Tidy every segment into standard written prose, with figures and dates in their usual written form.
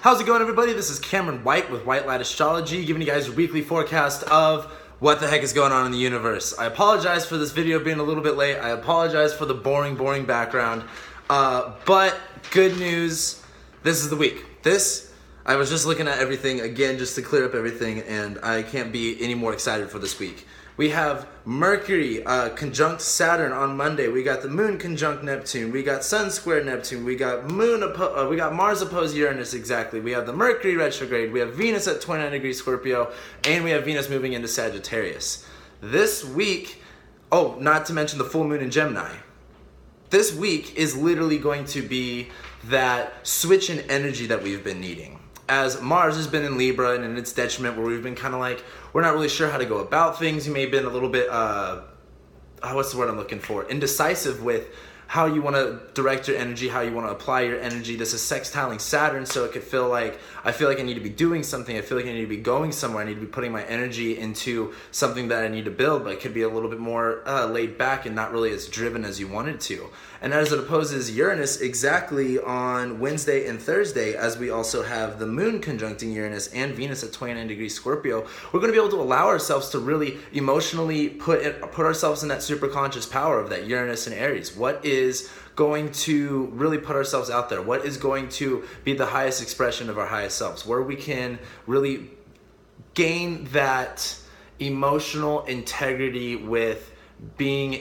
How's it going, everybody? This is Cameron White with White Light Astrology, giving you guys your weekly forecast of what the heck is going on in the universe. I apologize for this video being a little bit late. I apologize for the boring background. But good news, this is the week. I was just looking at everything again just to clear up everything, and I can't be any more excited for this week. We have Mercury conjunct Saturn on Monday. We got the Moon conjunct Neptune. We got Sun square Neptune. We got we got Mars opposed Uranus exactly. We have the Mercury retrograde. We have Venus at 29 degrees Scorpio, and we have Venus moving into Sagittarius. This week, oh, not to mention the full moon in Gemini. This week is literally going to be that switch in energy that we've been needing. As Mars has been in Libra and in its detriment, where we've been kind of like, we're not really sure how to go about things. You may have been a little bit, what's the word I'm looking for? Indecisive with how you want to direct your energy, how you want to apply your energy. This is sextiling Saturn, so it could feel like, I feel like I need to be doing something. I feel like I need to be going somewhere. I need to be putting my energy into something that I need to build, but it could be a little bit more laid back and not really as driven as you wanted to. And as it opposes Uranus exactly on Wednesday and Thursday, as we also have the Moon conjuncting Uranus and Venus at 29 degrees Scorpio, we're going to be able to allow ourselves to really emotionally put ourselves in that superconscious power of that Uranus and Aries. What is going to really put ourselves out there? What is going to be the highest expression of our highest selves? Where we can really gain that emotional integrity with being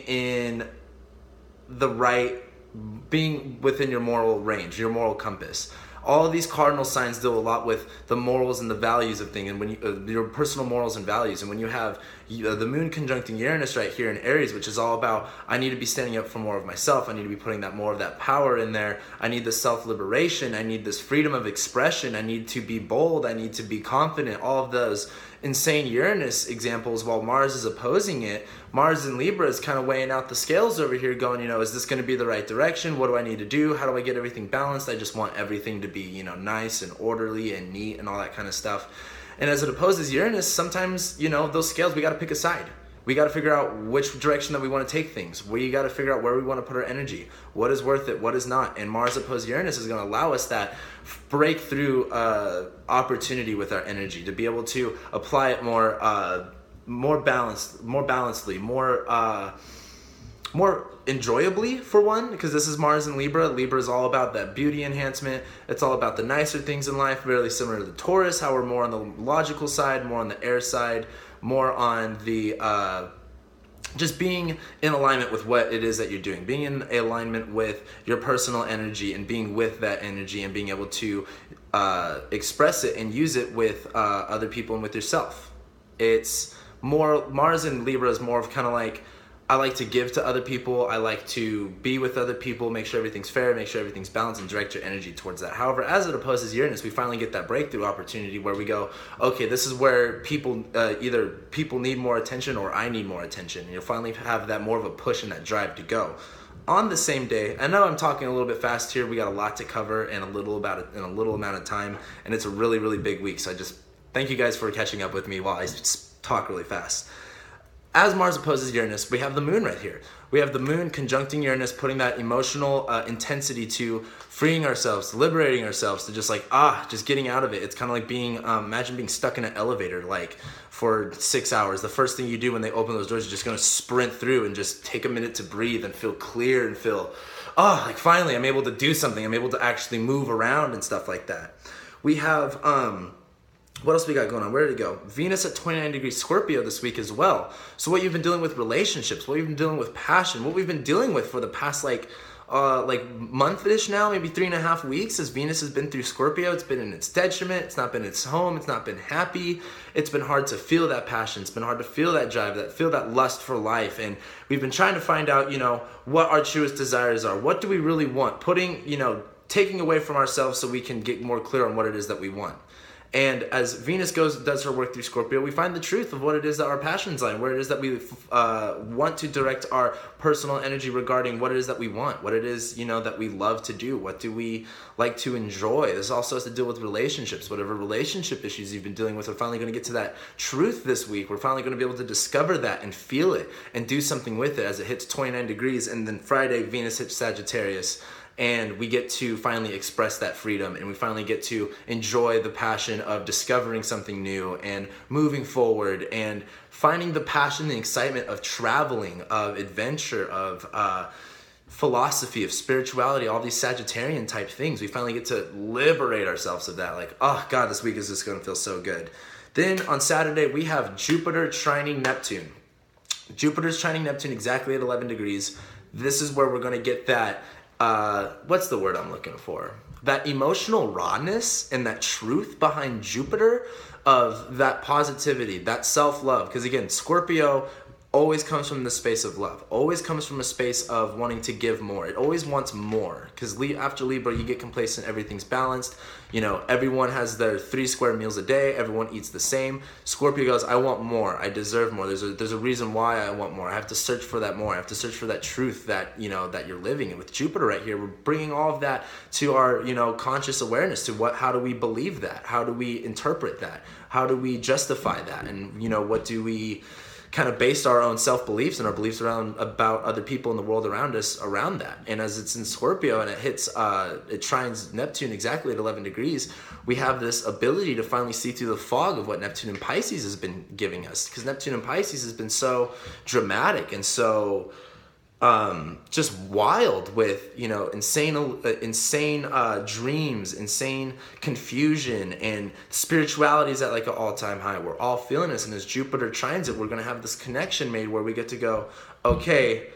within your moral range, your moral compass. All of these cardinal signs deal a lot with the morals and the values of things, and when your personal morals and values. And when you have the Moon conjuncting Uranus right here in Aries, which is all about, I need to be standing up for more of myself. I need to be putting more of that power in there. I need this self-liberation. I need this freedom of expression. I need to be bold. I need to be confident. All of those insane Uranus examples, while Mars is opposing it. Mars in Libra is kind of weighing out the scales over here, going, is this going to be the right direction? What do I need to do? How do I get everything balanced? I just want everything to be, nice and orderly and neat and all that kind of stuff. And as it opposes Uranus, sometimes, those scales, we got to pick a side. We got to figure out which direction that we want to take things. We got to figure out where we want to put our energy. What is worth it? What is not? And Mars opposed Uranus is going to allow us that breakthrough opportunity with our energy to be able to apply it more balancedly, more enjoyably, for one, because this is Mars in Libra. Libra is all about that beauty enhancement. It's all about the nicer things in life, really similar to the Taurus, how we're more on the logical side, more on the air side, more on the just being in alignment with what it is that you're doing, being in alignment with your personal energy and being with that energy and being able to express it and use it with other people and with yourself. It's more, Mars in Libra is more of kind of like, I like to give to other people. I like to be with other people, make sure everything's fair, make sure everything's balanced, and direct your energy towards that. However, as it opposes Uranus, we finally get that breakthrough opportunity where we go, okay, this is where people, either people need more attention or I need more attention. And you'll finally have that more of a push and that drive to go. On the same day, I know I'm talking a little bit fast here. We got a lot to cover in a little amount of time, and it's a really big week. So I just thank you guys for catching up with me while I talk really fast. As Mars opposes Uranus, we have the Moon right here. We have the Moon conjuncting Uranus, putting that emotional intensity to freeing ourselves, liberating ourselves, to just just getting out of it. It's kind of like being, imagine being stuck in an elevator for 6 hours. The first thing you do when they open those doors, you're just going to sprint through and just take a minute to breathe and feel clear and feel, finally I'm able to do something. I'm able to actually move around and stuff like that. We have, what else we got going on? Where did it go? Venus at 29 degrees Scorpio this week as well. So what you've been dealing with relationships, what you've been dealing with passion, what we've been dealing with for the past month-ish now, maybe 3.5 weeks, as Venus has been through Scorpio. It's been in its detriment. It's not been its home. It's not been happy. It's been hard to feel that passion. It's been hard to feel that drive, feel that lust for life. And we've been trying to find out, what our truest desires are. What do we really want? Taking away from ourselves so we can get more clear on what it is that we want. And as Venus does her work through Scorpio, we find the truth of what it is that our passions lie, where it is that we want to direct our personal energy regarding what it is that we want, what it is, that we love to do, what do we like to enjoy. This also has to deal with relationships. Whatever relationship issues you've been dealing with, we're finally going to get to that truth this week. We're finally going to be able to discover that and feel it and do something with it as it hits 29 degrees. And then Friday, Venus hits Sagittarius. and we get to finally express that freedom, and we finally get to enjoy the passion of discovering something new and moving forward and finding the passion, the excitement of traveling, of adventure, of philosophy, of spirituality, all these Sagittarian type things. We finally get to liberate ourselves of that. Like, oh God, this week is just gonna feel so good. Then on Saturday, we have Jupiter trining Neptune. Jupiter's trining Neptune exactly at 11 degrees. This is where we're gonna get that, what's the word I'm looking for? That emotional rawness and that truth behind Jupiter, of that positivity, that self-love. Because again, Scorpio always comes from the space of love, always comes from a space of wanting to give more. It always wants more, because after Libra, you get complacent, everything's balanced. You know, everyone has their 3 square meals a day, everyone eats the same. Scorpio goes, I want more, I deserve more. There's a reason why I want more. I have to search for that more. I have to search for that truth that, you know, that you're living. And with Jupiter right here, we're bringing all of that to our, you know, conscious awareness to how do we believe that? How do we interpret that? How do we justify that? And, you know, what do we kind of base our own self-beliefs and our beliefs around about other people in the world around us around that? And as it's in Scorpio and it hits, it trines Neptune exactly at 11 degrees, we have this ability to finally see through the fog of what Neptune and Pisces has been giving us. Because Neptune and Pisces has been so dramatic and so just wild with, you know, insane dreams, insane confusion, and spirituality is at like an all-time high. We're all feeling this, and as Jupiter trines it, we're going to have this connection made where we get to go, okay,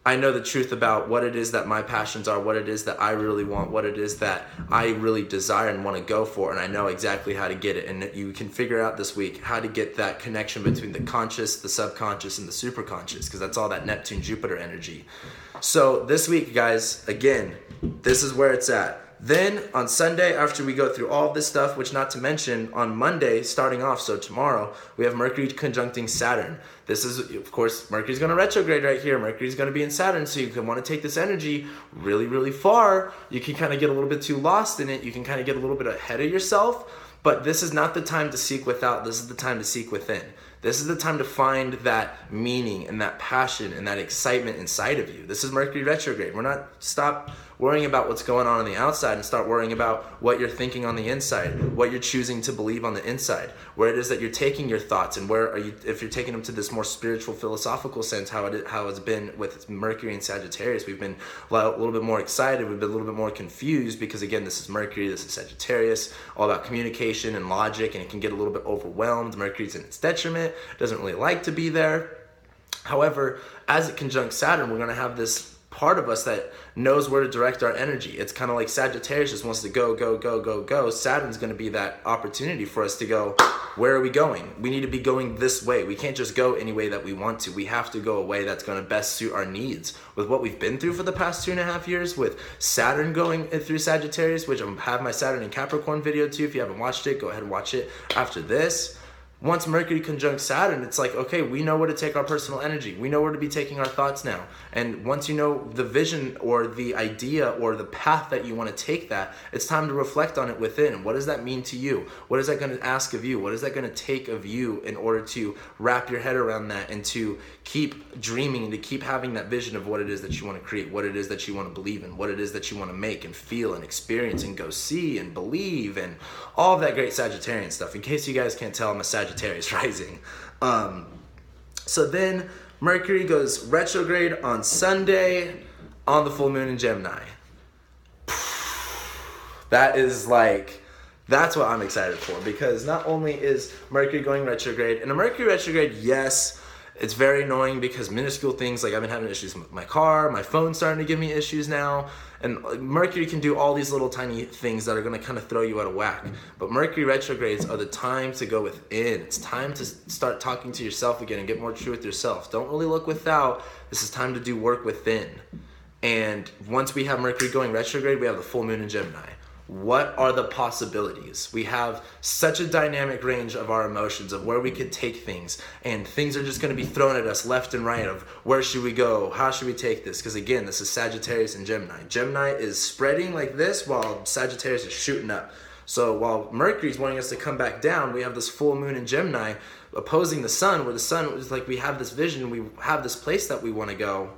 I know the truth about what it is that my passions are, what it is that I really want, what it is that I really desire and want to go for, and I know exactly how to get it. And you can figure out this week how to get that connection between the conscious, the subconscious, and the superconscious, because that's all that Neptune-Jupiter energy. So this week, guys, again, this is where it's at. Then on Sunday, after we go through all of this stuff, which not to mention on Monday, starting off, so tomorrow, we have Mercury conjuncting Saturn. This is, of course, Mercury's going to retrograde right here. Mercury's going to be in Saturn, so you can want to take this energy really, really far. You can kind of get a little bit too lost in it. You can kind of get a little bit ahead of yourself. But this is not the time to seek without. This is the time to seek within. This is the time to find that meaning and that passion and that excitement inside of you. This is Mercury retrograde. Stop worrying about what's going on the outside and start worrying about what you're thinking on the inside, what you're choosing to believe on the inside, where it is that you're taking your thoughts, and where are you, if you're taking them to this more spiritual, philosophical sense, how it's been with Mercury and Sagittarius. We've been a little bit more excited, we've been a little bit more confused, because again, this is Mercury, this is Sagittarius, all about communication and logic, and it can get a little bit overwhelmed. Mercury's in its detriment, doesn't really like to be there. However, as it conjuncts Saturn, we're going to have this part of us that knows where to direct our energy. It's kind of like Sagittarius just wants to go, go, go, go, go. Saturn's going to be that opportunity for us to go, where are we going? We need to be going this way. We can't just go any way that we want to. We have to go a way that's going to best suit our needs. With what we've been through for the past 2.5 years, with Saturn going through Sagittarius, which I have my Saturn in Capricorn video too. If you haven't watched it, go ahead and watch it after this. Once Mercury conjuncts Saturn, it's like, okay, we know where to take our personal energy. We know where to be taking our thoughts now. And once you know the vision or the idea or the path that you want to take that, it's time to reflect on it within. What does that mean to you? What is that going to ask of you? What is that going to take of you in order to wrap your head around that and to keep dreaming and to keep having that vision of what it is that you want to create, what it is that you want to believe in, what it is that you want to make and feel and experience and go see and believe, and all of that great Sagittarian stuff. In case you guys can't tell, I'm a Sagittarius rising. So then Mercury goes retrograde on Sunday on the full moon in Gemini. That's what I'm excited for, because not only is Mercury going retrograde, and a Mercury retrograde, yes, it's very annoying because minuscule things, like I've been having issues with my car, my phone's starting to give me issues now, and Mercury can do all these little tiny things that are going to kind of throw you out of whack. But Mercury retrogrades are the time to go within. It's time to start talking to yourself again and get more true with yourself. Don't really look without. This is time to do work within. And once we have Mercury going retrograde, we have the full moon in Gemini. What are the possibilities? We have such a dynamic range of our emotions, of where we could take things, and things are just going to be thrown at us left and right of where should we go, how should we take this? Because again, this is Sagittarius and Gemini. Gemini is spreading like this while Sagittarius is shooting up. So while Mercury's wanting us to come back down, we have this full moon in Gemini opposing the sun, where the sun is like, we have this vision, we have this place that we want to go,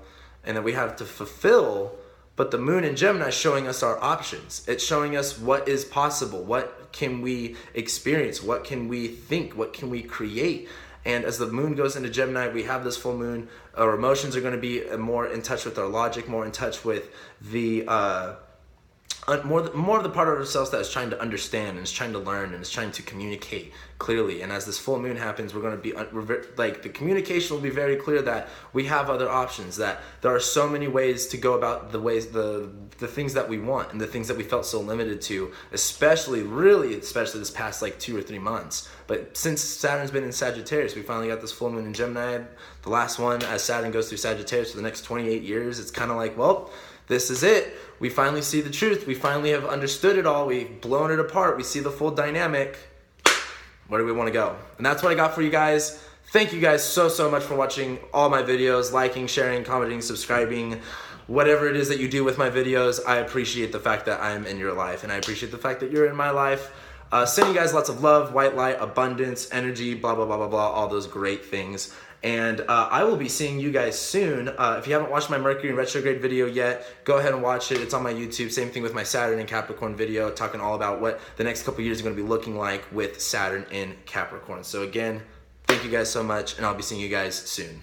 and then we have to fulfill But the moon in Gemini is showing us our options. It's showing us what is possible. What can we experience? What can we think? What can we create? And as the moon goes into Gemini, we have this full moon. Our emotions are going to be more in touch with our logic, more in touch with the more of the part of ourselves that is trying to understand and is trying to learn and is trying to communicate clearly. And as this full moon happens, we're going to be like, the communication will be very clear that we have other options, that there are so many ways to go about the things that we want and the things that we felt so limited to, especially this past like 2 or 3 months. But since Saturn's been in Sagittarius, we finally got this full moon in Gemini, the last one as Saturn goes through Sagittarius for the next 28 years. It's kind of like, well, this is it. We finally see the truth. We finally have understood it all. We've blown it apart. We see the full dynamic. Where do we want to go? And that's what I got for you guys. Thank you guys so much for watching all my videos, liking, sharing, commenting, subscribing, whatever it is that you do with my videos. I appreciate the fact that I'm in your life, and I appreciate the fact that you're in my life. Sending you guys lots of love, white light, abundance, energy, blah, blah, blah, blah, blah, all those great things. And I will be seeing you guys soon. If you haven't watched my Mercury Retrograde video yet, go ahead and watch it. It's on my YouTube. Same thing with my Saturn and Capricorn video, talking all about what the next couple years are going to be looking like with Saturn in Capricorn. So again, thank you guys so much, and I'll be seeing you guys soon.